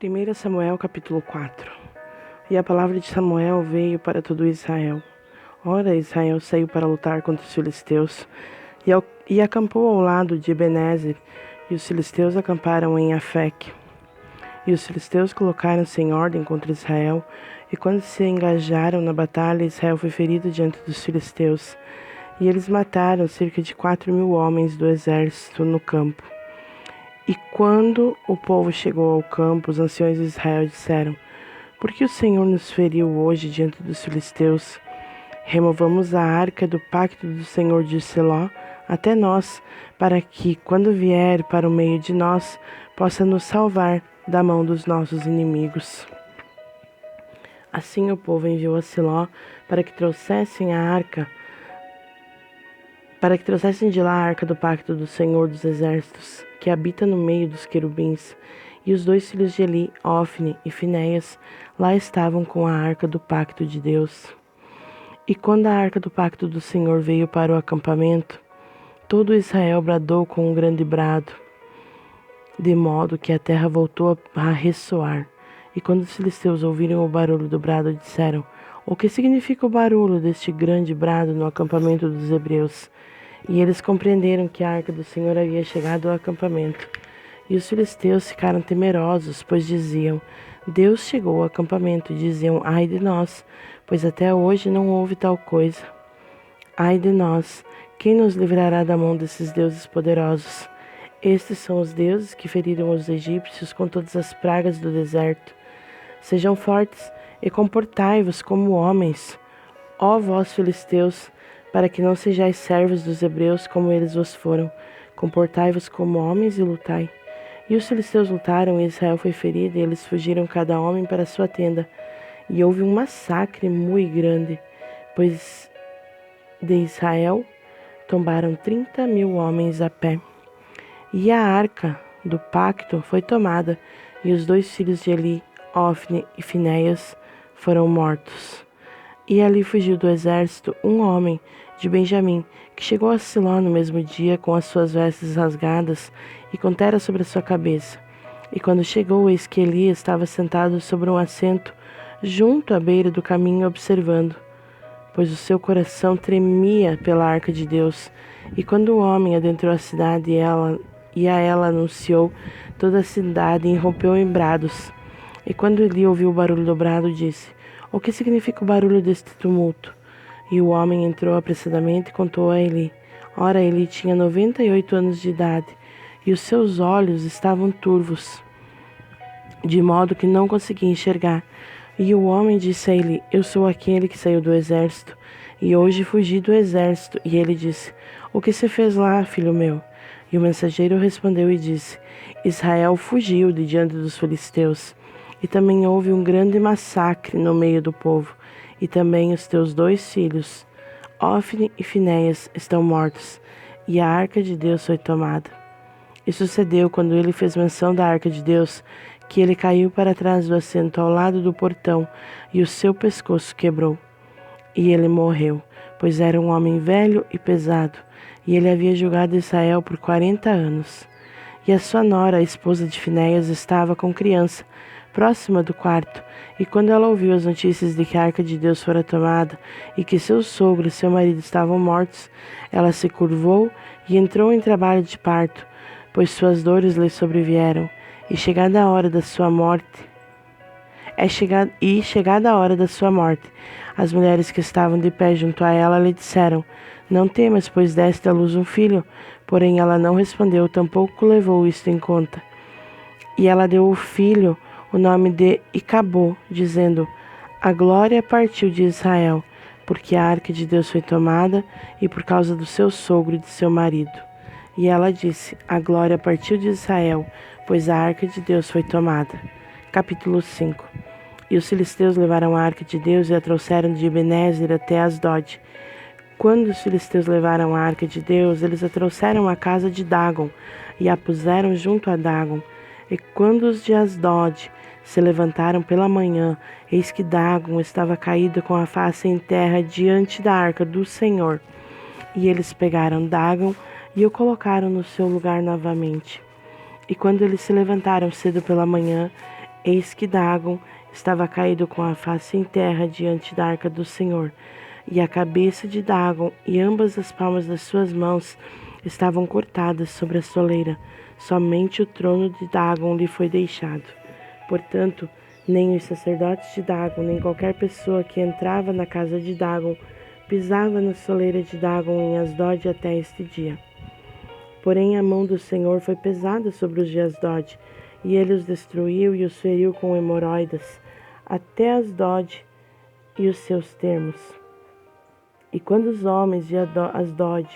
1 Samuel capítulo 4. E a palavra de Samuel veio para todo Israel. Ora, Israel saiu para lutar contra os filisteus e acampou ao lado de Ebenezer, e os filisteus acamparam em Afeque. E os filisteus colocaram-se em ordem contra Israel, e quando se engajaram na batalha, Israel foi ferido diante dos filisteus, e eles mataram cerca de 4.000 homens do exército no campo. E quando o povo chegou ao campo, os anciões de Israel disseram: Por que o Senhor nos feriu hoje diante dos filisteus? Removamos a arca do pacto do Senhor de Siló até nós, para que, quando vier para o meio de nós, possa nos salvar da mão dos nossos inimigos. Assim o povo enviou a Siló para que trouxessem de lá a arca do pacto do Senhor dos Exércitos, que habita no meio dos querubins. E os 2 filhos de Eli, Ofne e Finéias, lá estavam com a arca do pacto de Deus. E quando a arca do pacto do Senhor veio para o acampamento, todo Israel bradou com um grande brado, de modo que a terra voltou a ressoar. E quando os filisteus ouviram o barulho do brado, disseram: O que significa o barulho deste grande brado no acampamento dos hebreus? E eles compreenderam que a arca do Senhor havia chegado ao acampamento. E os filisteus ficaram temerosos, pois diziam: Deus chegou ao acampamento. E diziam: Ai de nós, pois até hoje não houve tal coisa. Ai de nós, quem nos livrará da mão desses deuses poderosos? Estes são os deuses que feriram os egípcios com todas as pragas do deserto. Sejam fortes e comportai-vos como homens, ó vós filisteus, para que não sejais servos dos hebreus como eles vos foram. Comportai-vos como homens e lutai. E os filisteus lutaram, e Israel foi ferido, e eles fugiram cada homem para sua tenda. E houve um massacre muito grande, pois de Israel tombaram 30.000 homens a pé. E a arca do pacto foi tomada, e os 2 filhos de Eli, Ofne e Finéias, foram mortos. E ali fugiu do exército um homem de Benjamim, que chegou a Siló no mesmo dia com as suas vestes rasgadas e com terra sobre a sua cabeça. E quando chegou, eis que Eli estava sentado sobre um assento junto à beira do caminho observando, pois o seu coração tremia pela arca de Deus. E quando o homem adentrou a cidade e a ela anunciou, toda a cidade irrompeu em brados. E quando Eli ouviu o barulho do brado, disse: O que significa o barulho deste tumulto? E o homem entrou apressadamente e contou a Eli. Ora, Eli tinha 98 anos de idade, e os seus olhos estavam turvos, de modo que não conseguia enxergar. E o homem disse a Eli: Eu sou aquele que saiu do exército, e hoje fugi do exército. E ele disse: O que você fez lá, filho meu? E o mensageiro respondeu e disse: Israel fugiu de diante dos filisteus. E também houve um grande massacre no meio do povo. E também os teus 2 filhos, Ofne e Finéias, estão mortos. E a arca de Deus foi tomada. E sucedeu, quando ele fez menção da arca de Deus, que ele caiu para trás do assento ao lado do portão, e o seu pescoço quebrou. E ele morreu, pois era um homem velho e pesado, e ele havia julgado Israel por 40 anos. E a sua nora, a esposa de Finéias, estava com criança, próxima do quarto, e quando ela ouviu as notícias de que a arca de Deus fora tomada, e que seu sogro e seu marido estavam mortos, ela se curvou e entrou em trabalho de parto, pois suas dores lhe sobrevieram. E chegada a hora da sua morte, as mulheres que estavam de pé junto a ela lhe disseram: Não temas, pois deste à luz um filho. Porém ela não respondeu, tampouco levou isto em conta. E ela deu ao filho o nome de Icabô, dizendo: A glória partiu de Israel, porque a arca de Deus foi tomada, e por causa do seu sogro e de seu marido. E ela disse: A glória partiu de Israel, pois a arca de Deus foi tomada. Capítulo 5. E os filisteus levaram a arca de Deus e a trouxeram de Ebenezer até Asdod. Quando os filisteus levaram a arca de Deus, eles a trouxeram à casa de Dagon e a puseram junto a Dagon. E quando os de Asdod se levantaram pela manhã, eis que Dagon estava caída com a face em terra diante da arca do Senhor. E eles pegaram Dagon e o colocaram no seu lugar novamente. E quando eles se levantaram cedo pela manhã, Eis que Dagon estava caído com a face em terra diante da arca do Senhor, e a cabeça de Dagon e ambas as palmas das suas mãos estavam cortadas sobre a soleira. Somente o trono de Dagon lhe foi deixado. Portanto, nem os sacerdotes de Dagon, nem qualquer pessoa que entrava na casa de Dagon pisava na soleira de Dagon em Asdod até este dia. Porém, a mão do Senhor foi pesada sobre os de Asdod, e ele os destruiu e os feriu com hemorroidas, até Asdod e os seus termos. E quando os homens de Asdod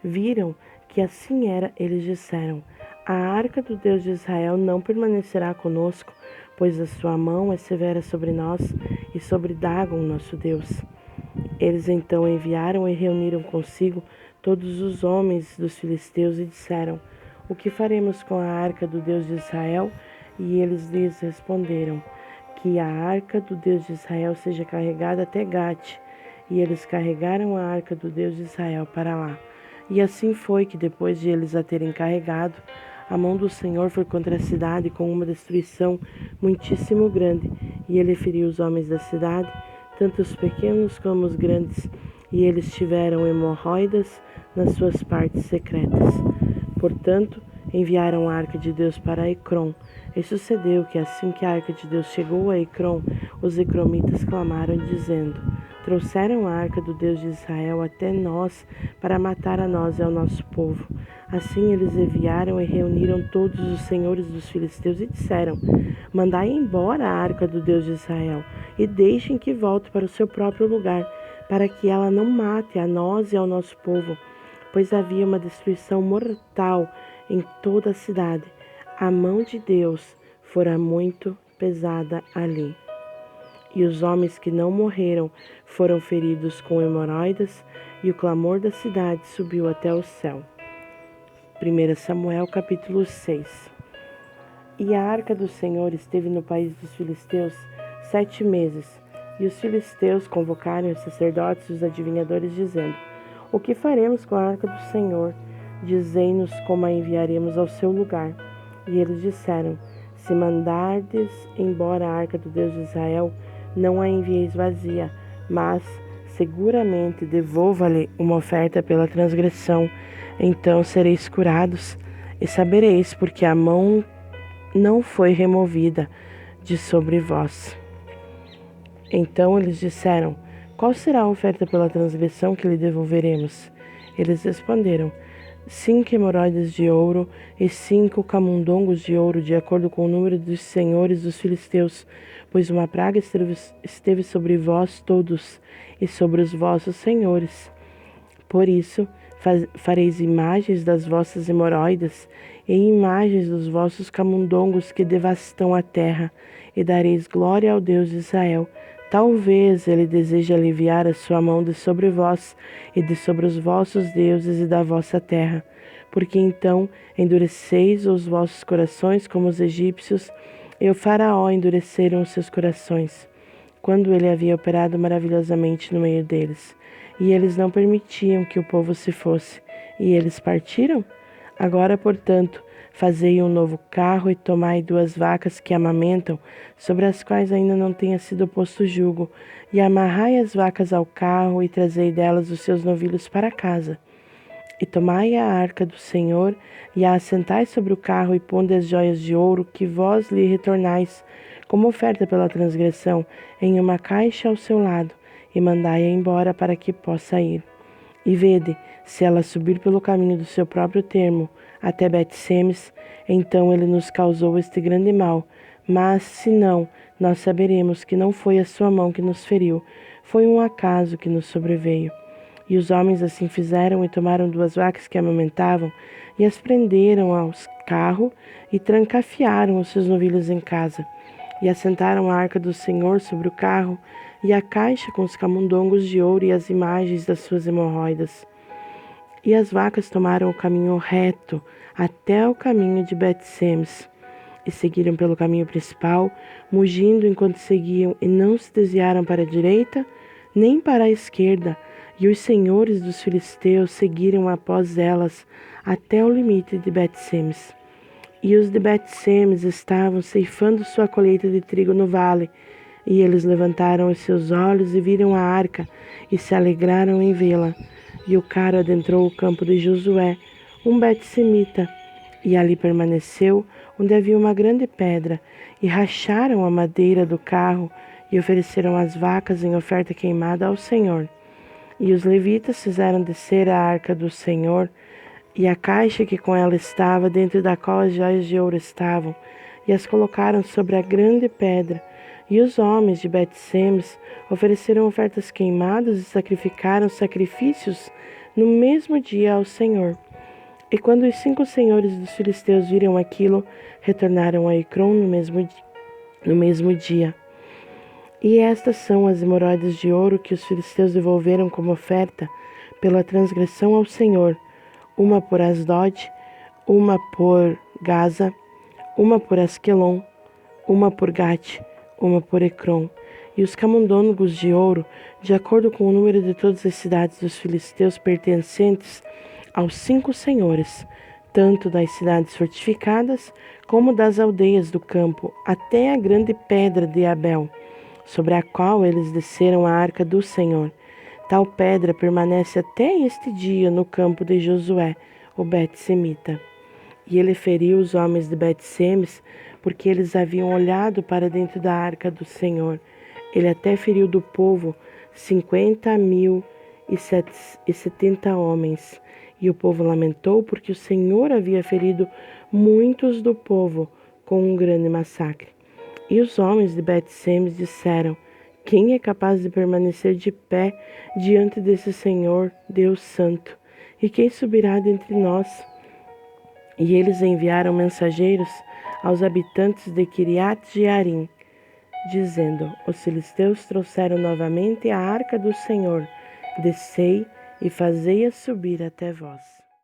viram que assim era, eles disseram: a arca do Deus de Israel não permanecerá conosco, pois a sua mão é severa sobre nós e sobre Dagon, nosso Deus. Eles então enviaram e reuniram consigo todos os homens dos filisteus e disseram: o que faremos com a arca do Deus de Israel? E eles lhes responderam: que a arca do Deus de Israel seja carregada até Gate. E eles carregaram a arca do Deus de Israel para lá. E assim foi que, depois de eles a terem carregado, a mão do Senhor foi contra a cidade com uma destruição muitíssimo grande, e ele feriu os homens da cidade, tanto os pequenos como os grandes, e eles tiveram hemorroidas nas suas partes secretas. Portanto, enviaram a arca de Deus para Ecrom. E sucedeu que, assim que a arca de Deus chegou a Ecrom, os ecromitas clamaram, dizendo: trouxeram a arca do Deus de Israel até nós para matar a nós e ao nosso povo. Assim eles enviaram e reuniram todos os senhores dos filisteus e disseram: mandai embora a arca do Deus de Israel e deixem que volte para o seu próprio lugar, para que ela não mate a nós e ao nosso povo, pois havia uma destruição mortal em toda a cidade. A mão de Deus fora muito pesada ali. E os homens que não morreram foram feridos com hemorroidas, e o clamor da cidade subiu até o céu. 1 Samuel capítulo 6. E a arca do Senhor esteve no país dos filisteus 7 meses, e os filisteus convocaram os sacerdotes e os adivinhadores, dizendo: o que faremos com a arca do Senhor? Dizei-nos como a enviaremos ao seu lugar. E eles disseram: se mandardes embora a arca do Deus de Israel, não a envieis vazia, mas seguramente devolva-lhe uma oferta pela transgressão. Então sereis curados, e sabereis porque a mão não foi removida de sobre vós. Então eles disseram: qual será a oferta pela transgressão que lhe devolveremos? Eles responderam: 5 hemorroidas de ouro e 5 camundongos de ouro, de acordo com o número dos senhores dos filisteus, pois uma praga esteve sobre vós todos e sobre os vossos senhores. Por isso, fareis imagens das vossas hemorroidas e imagens dos vossos camundongos que devastam a terra, e dareis glória ao Deus de Israel. Talvez ele deseje aliviar a sua mão de sobre vós e de sobre os vossos deuses e da vossa terra, porque então endureceis os vossos corações como os egípcios, e o faraó endureceram os seus corações, quando ele havia operado maravilhosamente no meio deles. E eles não permitiam que o povo se fosse, e eles partiram? Agora, portanto, fazei um novo carro e tomai 2 vacas que amamentam, sobre as quais ainda não tenha sido posto jugo, e amarrai as vacas ao carro e trazei delas os seus novilhos para casa. E tomai a arca do Senhor e a assentai sobre o carro e ponde as joias de ouro que vós lhe retornais, como oferta pela transgressão, em uma caixa ao seu lado, e mandai-a embora para que possa ir. E vede, se ela subir pelo caminho do seu próprio termo até Bet-Semes, então ele nos causou este grande mal. Mas, se não, nós saberemos que não foi a sua mão que nos feriu, foi um acaso que nos sobreveio. E os homens assim fizeram e tomaram 2 vacas que amamentavam e as prenderam ao carro e trancafiaram os seus novilhos em casa. E assentaram a arca do Senhor sobre o carro e a caixa com os camundongos de ouro e as imagens das suas hemorroidas. E as vacas tomaram o caminho reto até o caminho de Bet-Semes e seguiram pelo caminho principal, mugindo enquanto seguiam, e não se desviaram para a direita nem para a esquerda. E os senhores dos filisteus seguiram após elas até o limite de Bet-Semes. E os de Bet-Semes estavam ceifando sua colheita de trigo no vale. E eles levantaram os seus olhos e viram a arca, e se alegraram em vê-la. E o carro adentrou o campo de Josué, um Bet-semita, e ali permaneceu, onde havia uma grande pedra, e racharam a madeira do carro, e ofereceram as vacas em oferta queimada ao Senhor. E os levitas fizeram descer a arca do Senhor, e a caixa que com ela estava, dentro da qual as joias de ouro estavam, e as colocaram sobre a grande pedra. E os homens de Bet-Semes ofereceram ofertas queimadas e sacrificaram sacrifícios no mesmo dia ao Senhor. E quando os 5 senhores dos filisteus viram aquilo, retornaram a Ecrom no mesmo dia. E estas são as hemorroidas de ouro que os filisteus devolveram como oferta pela transgressão ao Senhor: uma por Asdod, uma por Gaza, uma por Asquelon, uma por Gate, uma por Ecrom. E os camundongos de ouro, de acordo com o número de todas as cidades dos filisteus pertencentes aos 5 senhores, tanto das cidades fortificadas como das aldeias do campo, até a grande pedra de Abel, sobre a qual eles desceram a arca do Senhor. Tal pedra permanece até este dia no campo de Josué, o Bet-semita. E ele feriu os homens de Bet-Semes, porque eles haviam olhado para dentro da arca do Senhor. Ele até feriu do povo 50.070 homens. E o povo lamentou, porque o Senhor havia ferido muitos do povo com um grande massacre. E os homens de Bet-Semes disseram: quem é capaz de permanecer de pé diante desse Senhor, Deus Santo? E quem subirá dentre nós? E eles enviaram mensageiros aos habitantes de Quiriat-Jearim, dizendo: os filisteus trouxeram novamente a arca do Senhor. Descei e fazei-a subir até vós.